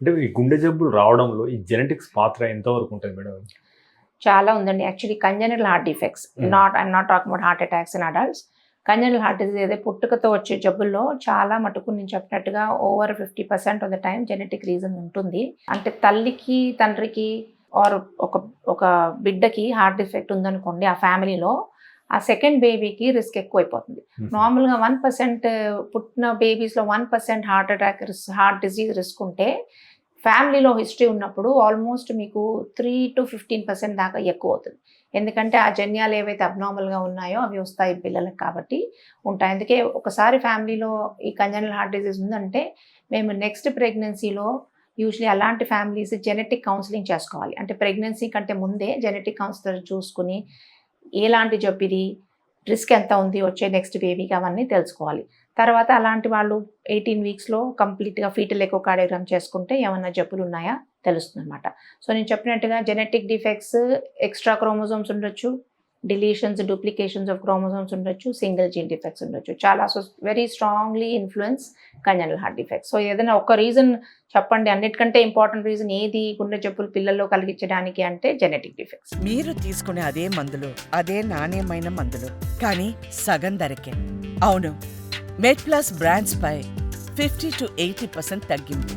అంటే ఈ గుండె జబ్బులు రావడంలో ఈ జెనెటిక్స్ పాత్ర ఎంతవరకు ఉంటుంది మేడం? చాలా ఉందండి. Actually congenital heart defects, I'm not talking about heart attacks in adults. Congenital heart disease ఏదో పుట్టుకతో వచ్చే జబ్బుల్లో చాలా మటుకు నేను చెప్పినట్టుగా over 50% of the time genetic reason ఉంటుంది. అంటే తల్లికి, తండ్రికి ఆర్ ఒక బిడ్డకి హార్ట్ డిఫెక్ట్ ఉందనుకోండి ఆ ఫ్యామిలీలో, ఆ సెకండ్ బేబీకి రిస్క్ ఎక్కువైపోతుంది. నార్మల్గా 1% పుట్టిన బేబీస్లో 1% హార్ట్ డిసీజ్ రిస్క్ ఉంటే, ఫ్యామిలీలో హిస్టరీ ఉన్నప్పుడు ఆల్మోస్ట్ మీకు 3 to 15% దాకా ఎక్కువ అవుతుంది. ఎందుకంటే ఆ జన్యాలు ఏవైతే అబ్నార్మల్గా ఉన్నాయో అవి వస్తాయి పిల్లలకు కాబట్టి ఉంటాయి. అందుకే ఒకసారి ఫ్యామిలీలో ఈ కంజనరల్ హార్ట్ డిసీజ్ ఉందంటే మేము నెక్స్ట్ ప్రెగ్నెన్సీలో యూజువలీ అలాంటి ఫ్యామిలీస్ జెనెటిక్ కౌన్సిలింగ్ చేసుకోవాలి. అంటే ప్రెగ్నెన్సీ కంటే ముందే జెనెటిక్ కౌన్సిలర్ చూసుకుని ఎలాంటి జబ్బు ఇది, రిస్క్ ఎంత ఉంది వచ్చే నెక్స్ట్ బేబీకి అవన్నీ తెలుసుకోవాలి. తర్వాత అలాంటి వాళ్ళు 18 వీక్స్లో కంప్లీట్గా ఫీటల్ ఎకోకార్డియోగ్రామ్ చేసుకుంటే ఏమన్నా జబ్బులు ఉన్నాయా తెలుస్తుంది అనమాట. సో నేను చెప్పినట్టుగా జెనెటిక్ డిఫెక్ట్స్, ఎక్స్ట్రా క్రోమోజోమ్స్ ఉండొచ్చు, డిలీషన్స్, డూప్లికేషన్స్ ఆఫ్ క్రోమోజోమ్స్ ఉండొచ్చు, సింగిల్ జీన్ డిఫెక్ట్స్ ఉండొచ్చు. చాలా very strongly influence congenital heart defects. So ఏదైనా ఒక రీజన్ చెప్పండి, అన్నిటికంటే ఇంపార్టెంట్ రీజన్ ఏది గుండె జబ్బులు పిల్లల్లో కలిగించడానికి అంటే జెనెటిక్ డిఫెక్ట్స్. మీరు తీసుకునే అదే మందులు, అదే నాణ్యమైన మందులు, కానీ సగం ధరకే. అవును, మెడ్ ప్లస్ బ్రాండ్స్ పై 50 to 80% తగ్గింపు.